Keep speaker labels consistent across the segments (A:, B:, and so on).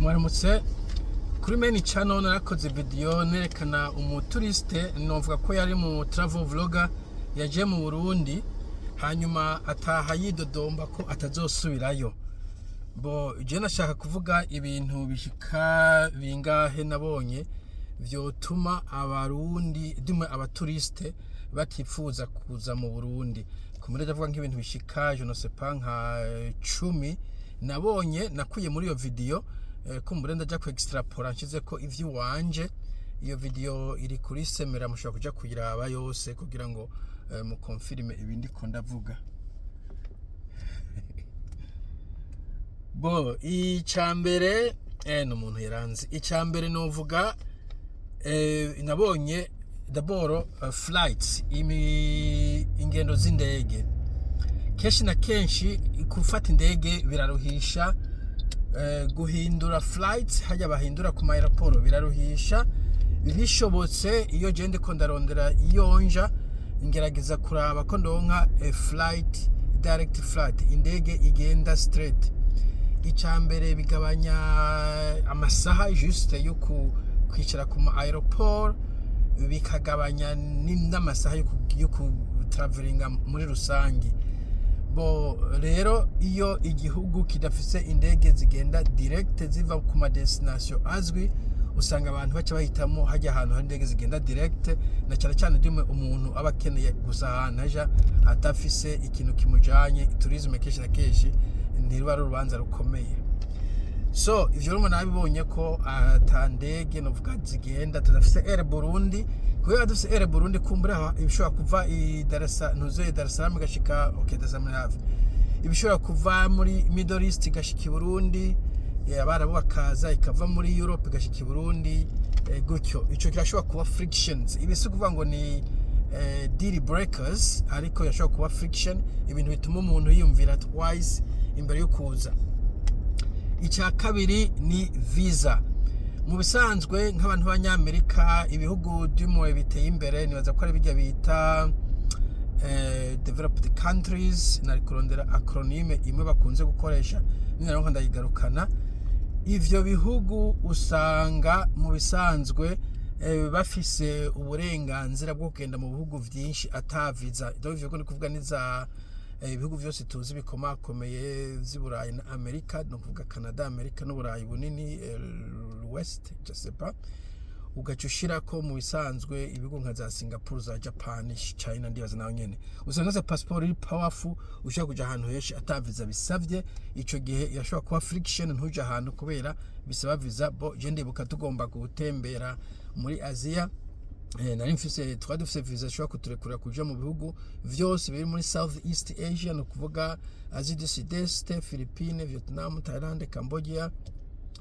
A: Mwaramutse kuri main channel narakoze video nerekana umuturiste novuga ko yari mu travel vlogger yaje mu Burundi hanyuma ataha yidodomba ko atazosubirayo. Bo je nashaka kuvuga ibintu bishika bingahe nabonye vyotuma abarundi dumwe abaturiste batifuza kuza mu Burundi. Kumure ndavuga nk'ibintu bishika je ne sais pas nka 10 nabonye nakuye muri iyo video kumbure ndaja ku extrapora nshize ko ivyo wanje iyo video iri kuri semera mushobora kuja kuyiraba yose kugira ngo mu confirme ibindi ko ndavuga. Bo icambere no muntu yaranze icambere novuga nabonye d'abord flights ingendo z'indege kenshi na kenshi kufata indege biraruhisha guhindura flights hajya bahindura ku aeroport biraruhisha bishobotse iyo je ndiko ndarondera iyonja ngerageza kuraba ko ndonka flight direct flight indege igenda straight icambere bigabanya amasaha juste yo kwicara ku aeroport bikagabanya n'amasaha yo travelinga muri rusangi. Bo rero iyo igihugu kidafise indege zigenda direct ziva ku ma destination azwi usanga abantu baca bahitamo hajya ahantu hari indege zigenda direct na cyane cyane dimwe umuntu aba akeneye gusa ahantu aja atafise ikintu kimujanye tourisme kenshi na kenshi ntiruba rubanza rukomeye. So ivyo rumwe nabibonye ko atandege novuga zigenda tudafise Air Burundi kubera dufise Air Burundi kumbura ibishobora kuva i Dar es Salaam gashika okay Dar es Salaam hafi ibishobora kuva muri Middle East gashika i Burundi abarabu bakaza ikava muri Europe gashika i Burundi gutyo ico kirashobora kuba frictions ibisi kuvuga ngo ni deal breakers ariko yashobora kuba friction ibintu bituma umuntu yiyumvira twice imbere yo kuza. Icya kabiri ni visa. Mu bisanzwe nk'abantu b'Abanyamerika ibihugu dumwe biteye imbere nibaza ko ari bijya bita developed countries na kurondera acronym imwe bakunze gukoresha ninaronka ndayigarukana. Ivyo bihugu usanga mu bisanzwe bafise uburenganzira bwo kugenda mu bihugu vyinshi ata visa. Ivyo bihugu ni kuvuga niza ibihugu byose tuzi bikomakomeye z'Iburayi na Amerika no kuvuga Canada, Amerika n'Uburayi bunini West je sais pas ugacushira ko mu bisanzwe ibihugu nka za Singapore za Japan China ndibaza naho nyene usanga za passport iri powerful ushaka kuja ahantu henshi ataviza bisavye ico gihe yashobora kuba friction ntuja ahantu kubera bisaba visa. Bo je ndibuka tugomba gutembera muri Asia nari mfise dufise visa shobora kuturekura kuja mu bihugu vyose biri muri South East Asia no kuvuga Asie du Sud-Est, Philippines, Vietnam, Thailand, Cambodia,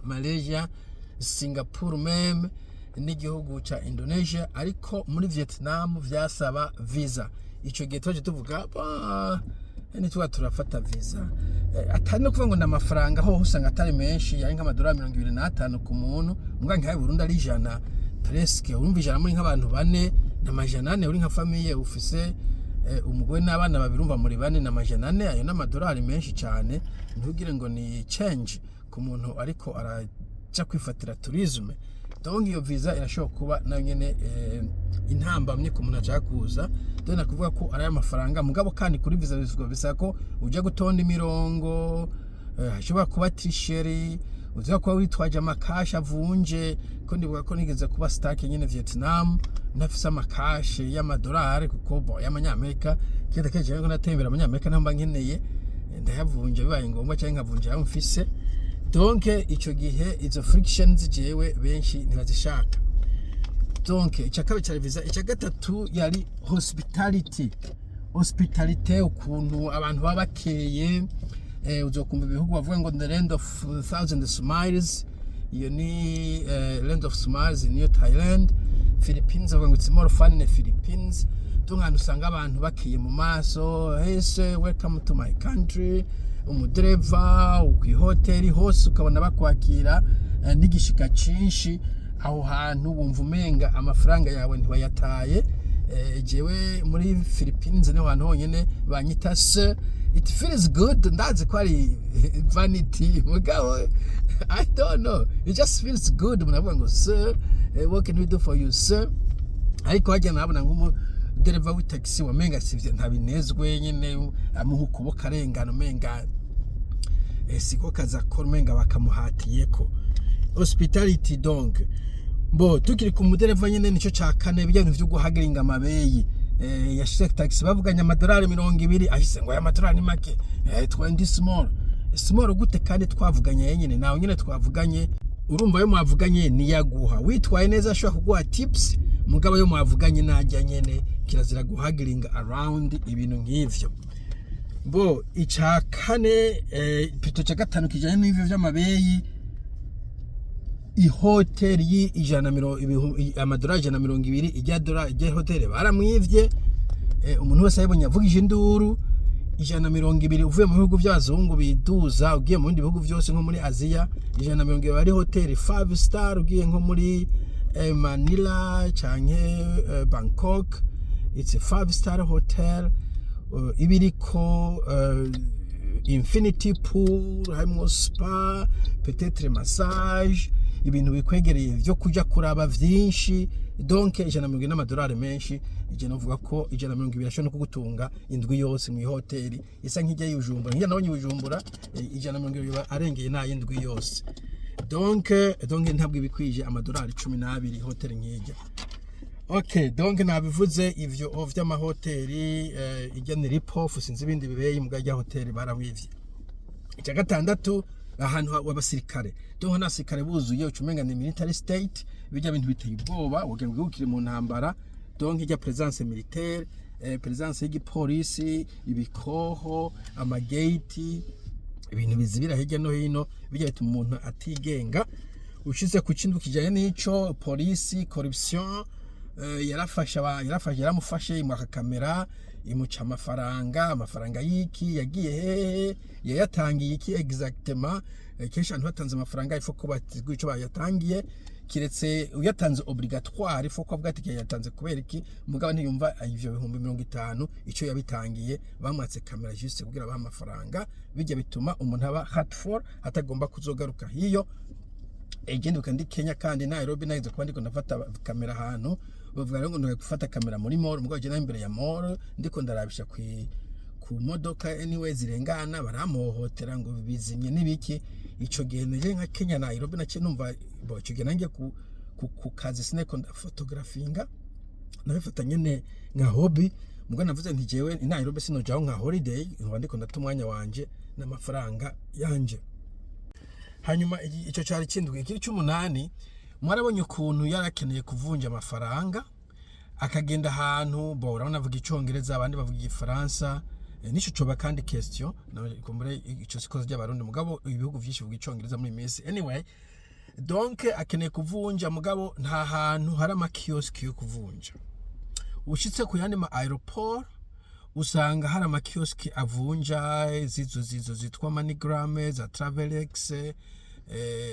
A: Malaysia, Singapore meme n'igihugu ca Indonesia ariko muri Vietnam vyasaba visa. Ico gihe twaje tuvuga tuba turafata visa atari no kuvuga ngo n'amafaranga ho usanga atari menshi yari nk'amadolari 25 ku muntu mbwa nkaye Burundi ari ijana presque urumva ijana muri nk'abantu bane n'amajana 4 uri nka famille ufise umugore n'abana babiri umva muri bane n'amajana 4 ayo n'amadolari menshi cyane ntugire ngo ni change ku muntu ariko araja kwifatira tourisme. Donc iyo visa irashobora kuba nayo nyene intambamye ku muntu acha kuza dore kuvuga ko ari amafaranga mugabo kandi kuri visa bizwa bisa ko ujya gutonda imirongo hashobora kuba t-shirt uza kuba witwaje amakashi avunje ko ndivuga ko nigeze kuba stake nyene Vietnam nafise amakashi y'amadolari kuko y'amanyamerika kida keje ngo natembera abanyamerika namba nkeneye ndayavunje bibaye ngombwa cyangwa nkavunje yamfise. Donc ico gihe izo frictions jewe benshi ntibazishaka. Donc icakabe cya visa icyagatatu yari hospitality ukuntu abantu babakeye uzokumva ibihugu bavuga ngo the land of thousand smiles iyo ni land of smiles niyo Thailand. Philippines bavuga ngo it's more fun in Philippines tungana usanga abantu bakiye mu maso hese welcome to my country umudreva ukihoteli hose ukabona bakwakira n'igishika cinshi aho hantu wumva umenga amafaranga yawe ntiwayataye. Jewe muri Philippines niho hantu honyene banyita se it feels good, ndazi ko ari vanity mugabo I don't know, it just feels good. Munavuga ngo sir, what can we do for you sir? Ariko hajya nabona nk'umu dereva w'itaxi wamenga sivye ntabinezwe nyene amuha ukuboko arengana umenga siko kazakora umenga bakamuhatiyeko hospitality. Donc bo tukiri ku mudereva nyene nico ca kane bijya bintu vyo guhagiringa amabeyi yashyize taxi bavuganye amadolari 200 ahise ngo aya madolari ni make 20 small gute kandi twavuganye yenyene nawe nyene twavuganye urumva yo mwavuganye ni yaguha witwaye neza ashobora kuguha tips mugabo yo mwavuganye najya nyene kirazira guhagiringa around ibintu nk'ivyo. Bo ica kane pito ca gatanu kijanye n'ivyo vy'amabeyi ihoteli amadolari 120 ijya dolari ijya hoteli baramwivye umuntu wese ayibonye avugije induru 120 uvuye mu bihugu by'abazungu biduza ugiye mu bindi bihugu byose nko muri Aziya 120 bari hoteli 5 star ugiye nko muri Manila canke Bangkok it's a 5 star hotel ibiriko infinity pool harimo spa peut-être massage ibintu bikwegereye byo kuja kuraba vyinshi. Donc 120 n'amadolari menshi ije novuga ko 120 ashobora no kugutunga indwi yose mu hoteli isa nk'ijya y'Ubujumbura njya nabonye Ubujumbura 120 arengeye na indwi yose. Donc ntabwo ibikwije amadolari 12 hoteli nk'ijya. Okay, donc nabivuze ivyo vy'amahoteli ijya ni ripoff sinzi ibindi bibeye mu gajya hoteli barawivye. Icya gatandatu ahantu w'abasirikare donc n'abasirikare buzuye ucumenga ni military state bijya bintu biteye ubwoba wogenwe gukire mu ntambara. Donc ijya presence militaire presence y'igipolisi ibikoho amagate ibintu bizibira hirya no hino bijya bituma umuntu atigenga. Ushize ku kintu kijanye n'ico polisi corruption yaramufashe imwaka kamera imuca amafaranga yiki yagiye hehe yayatangiye iki exactement kesha abantu batanze amafaranga ifo ko batizwe ico bayatangiye kiretse uyatanze obligatoire ifo ko bwati yatanze kubera iki mugabo ntiyumva ivyo 50 ico yabitangiye bamwatse kamera juste kugira ba amafaranga bijya bituma umuntu aba hurtful atagomba kuzogaruka hiyo. Egende kandi Kenya kandi Nairobi nagize kuba ndiko ndafata kamera ahantu bavuga ngo ndo gufata kamera muri mall mugabo je na imbere ya mall ndiko ndarabisha ku modoka anyway zirengana baramuhotera ngo bizimye nibiki. Ico gihe nje nka Kenya Nairobi nace numva bo ico gihe nange ku kazi sineko ndafotografinga nabifata nyene nka hobby mugabo navuze nti jewe Nairobi sinojaho nka holiday ngo ndiko ndatumwanya wanje n'amafaranga yanje. Hanyuma ico cyari kindwi ikiri cy'umunani mwarabonye ukuntu yarakeneye kuvunja amafaranga akagenda ahantu bo urabona avuga icyongereza abandi bavuga igifaransa nico coba kandi question kumbure ico sikoze by'abarundi mugabo ibihugu byinshi bivuga icyongereza muri Messi. Anyway donc akeneye kuvunja mugabo nta hantu hari amakioski yo kuvunja. Ushitse ku yandi ma aeroport usanga hari amakioski avunja zizo zitwa MoneyGram za Travelex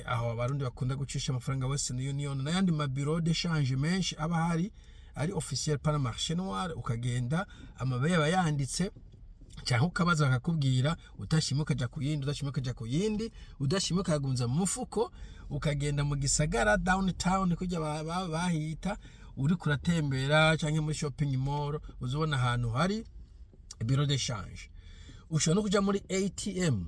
A: aho abarundi bakunda gucisha amafaranga Western Union n'ayandi ma bureau de change menshi aba hari ari officiel par marché noir ukagenda amabaye abayanditse cyangwa ukabaza bakakubwira utashimuka ja kuyindi udashimuka ja kuyindi udashimuka yagunza mu mufuko ukagenda mu gisagara downtown kujya bahita uri kuratembera cyangwa muri shopping mall uzobona ahantu hari bureau de change. Ushobora no kuja muri ATM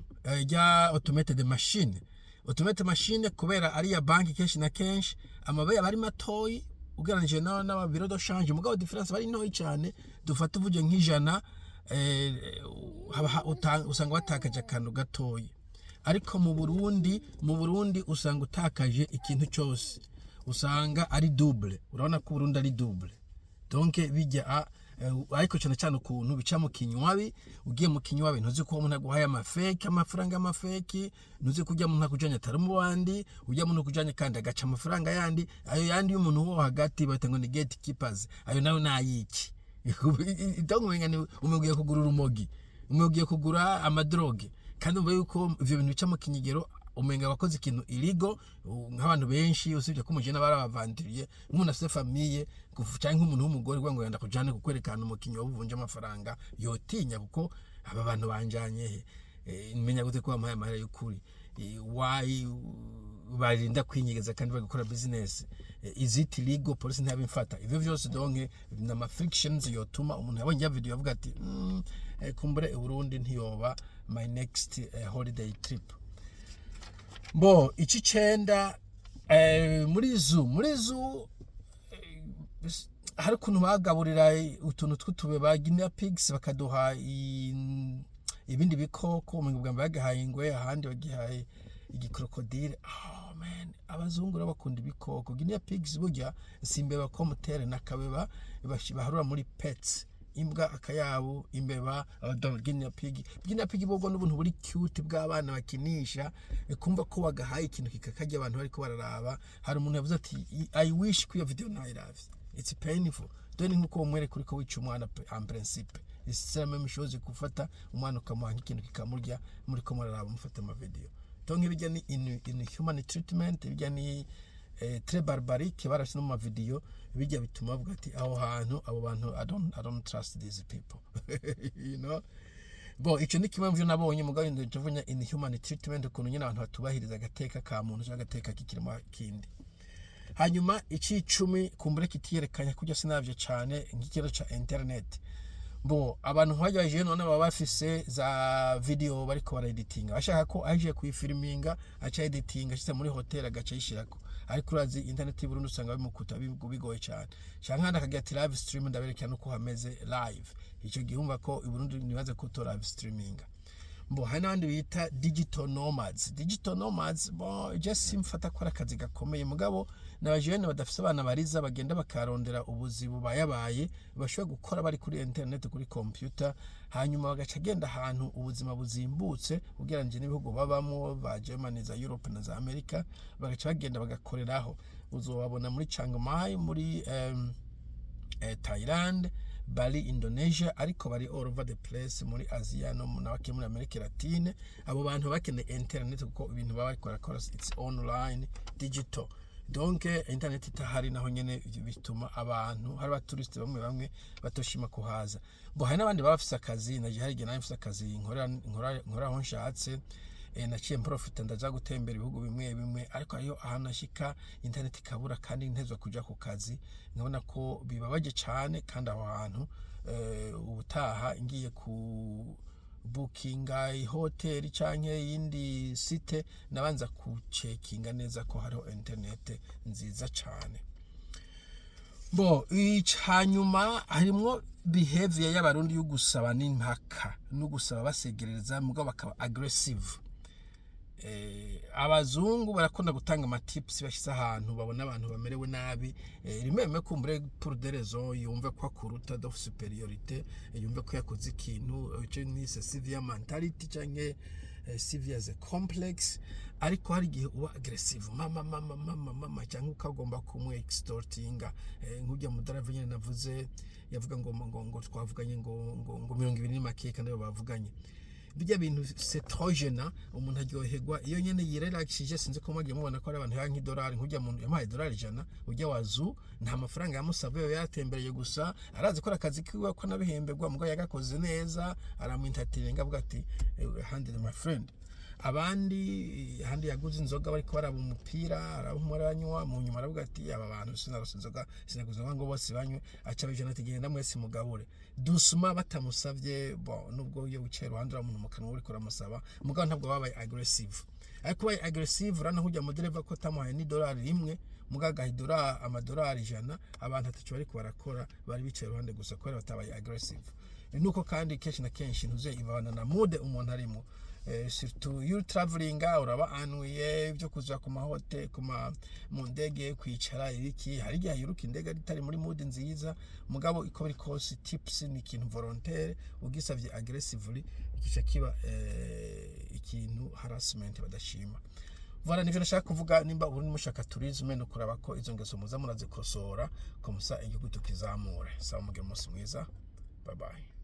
A: ya automated machine kubera ari ya banki kenshi na kenshi amabaye bari matoyi ugeranije na bureau de change mugabo difference bari ntoyi cyane dufata uvuje nk'ijana usanga watakaje akantu gatoyi. Ariko mu Burundi usanga utakaje ikintu cyose usanga ari double. Urabona ko Burundi ari double donc bijya ariko cyane ukuntu bica mu kinywabi ugiye mu kinywabi ntuzi ko umuntu aguhaye amafaranga amafeki ntuzi kujya mu ntakujanya atari mu bandi ujya mu ntakujanya kandi agaca amafaranga yandi ayo yandi y'umuntu wo hagati batengo ni gatekeepers ayo nayo nayiki donc umubwiye kugura urumogi umubwiye kugura amadroge kandi umva yuko ivyo bintu bica mu kinyigero umenga wakoze ikintu iligo nk'abantu benshi usibye ko umujene barabavandiriye umuntu afite famille cyangwa nk'umuntu w'umugore ngo yanda kujana kukwerekana umukinyo w'ubuvunja amafaranga yotinya kuko aba bantu banjanye menya gute ko bampaye amahera y'ukuri, why barinda kwinyegeza kandi bagakora business, is it legal, police ntabimfata. Ivyo vyose donke na ma frictions yotuma umuntu yabonye ya video avuga ati kumbure Burundi ntiyoba my next holiday trip. Bo iki cenda muri zoo hari ukuntu bagaburira utuntu tw'utube ba guinea pigs bakaduha ibindi bikoko, mu bwa bagahaye ingwe, ahandi bagihaye igikrokodile. Oh man, abazungu bakunda ibikoko. Guinea pigs burya simbeba ko mutere nakabeba baharura muri pets, imbwa, akayabu, imbeba, guinea pig bogo n'ubuntu buri cute bw'abana bakinisha, kumva ko wagahaye ikintu kikakarya abantu bari ko bararaba. Hari umuntu yavuze ati I wish ko iyo video nayiravye, it's painful. Dore nkuko umwere kuri ko wica umwana en principe, c'est la même chose gufata umwana ukamuha ikintu kikamurya muri ko muraraba mufata ama video. Donc ibijya ni in human treatment, ibijya ni très barbarique barashino mu video, bijya bituma bavuga ati aho hantu abo bantu I don't trust these people. You know, bo ico ni kimwe mvyo nabonye mugabo ndavunya in human treatment, ukuntu nyine abantu batubahiriza agateka ka muntu cyangwa agateka kikirimo kindi. Hanyuma iki 10 kumbure kitiyerekanya kujya sinavye cyane nk'ikiro ca internet. Bo abantu hajyaje none baba bafise za video bariko bara editinga, bashaka ko aje kuyifilminga acha editinga cyita muri hotel agaca yishirako, ariko urazi internet y'Uburundi usanga bimukuta bigoye cyane. Shankanda akagira ati live stream ndaberekana uko hameze live, ico gihumva ko Uburundi nibaze ko to live streaminga. Bo hari n'abandi bita digital nomads. Bo just simfata ko akazi gakomeye, mugabo n'abajene badafise abana bariza bagenda bakarondera ubuzibu bayabaye bashobora gukora bari kuri internet, kuri computer, hanyuma bagaca genda ahantu ubuzima buzimbutse ugeranje n'ibihugu babamo ba Germany, za Europe na za America, bagaca bagenda bagakoreraho. Uzobabona muri Chiang Mai, muri Thailand, Bali, Indonesia, ariko bari all over the place muri Asia no muri Amerika Latine. Abo bantu bakene internet kuko ibintu baba bakora it's online digital. Donc internet itahari naho nyene bituma abantu hari abaturiste bamwe batoshima kuhaza. Bo hari n'abandi bafise akazi, naje hari gena bafise akazi nkora aho nshatse, naciye profita ndaza gutembera ibihugu bimwe, ariko ayo ahanashika internet ikabura kandi ntezwa kuja ku kazi, nkabona ko bibabaje cyane. Kandi aho hantu ubutaha ngiye ku bookinga hotel canke yindi site nabanza kucekinga neza ko hariho internet nziza cyane. Bo hanyuma harimo behavior y'abarundi yo gusaba n'impaka no gusaba basegereza mugabo bakaba aggressive. Abazungu barakunda gutanga ama tips bashize ahantu babona abantu bamerewe nabi, rimeme kumbure pour des raisons yumve ko akuruta de superiorité, yumve ko yakoze ikintu cyo ni severe mentality canke severe as a complex, ariko hari gihe uba aggressive mama cyangwa ukagomba kumwe extortinga, nk'ujya mudaravu nyene navuze yavuga ngo twavuganye ngo 20 makeka nayo bavuganye. Bijya bintu c'est trop gênant, umuntu aryoherwa iyo nyene yirelaxije. Sinzi ko mwagiye mubona ko ari abantu yanki dollar, nkujya muntu yamaye dollar 100 ujya wazu nta mafaranga yamusavuye, yatembereye gusa arazi ko akazi kiwe ko nabihemberwa mugabo yagakoze neza, aramuentertaininga avuga ati handle my friend. Abandi handi yaguze inzoga bariko baraba umupira, arabumuranywa mu nyuma aravuga ati aba bantu sinarose inzoga sinaguze ngo bose banywe, aca bijana tigenda mwese mugabure dusuma batamusavye. Bo nubwo yo wicaye ruhandura umuntu mukanwa uri kuramusaba mugabo ntabwo babaye aggressive. Ariko babaye aggressive rana hujya mu driver ko tamuhaye ni $1 mugaga hidora amadolari 100, abantu atacu bariko barakora bari bicaye ruhande gusa ko batabaye aggressive. Nuko kandi kenshi na kenshi ntuze ibana na mood umuntu arimo, surtout you traveling uraba anuye byo kuza ku mahote mu ndege kwicara iriki, hari gihe yiruka indege ritari muri mood nziza, mugabo iko biri kose tips ni ikintu volontaire, ugisavye aggressively ikica kiba ikintu harassment badashima. Voilà nivyo nashaka kuvuga. Nimba uri mushaka tourisme no kuraba ko izo ngeso muza murazikosora komusa igihugu tukizamure. Sawa mugire umunsi mwiza, bye bye.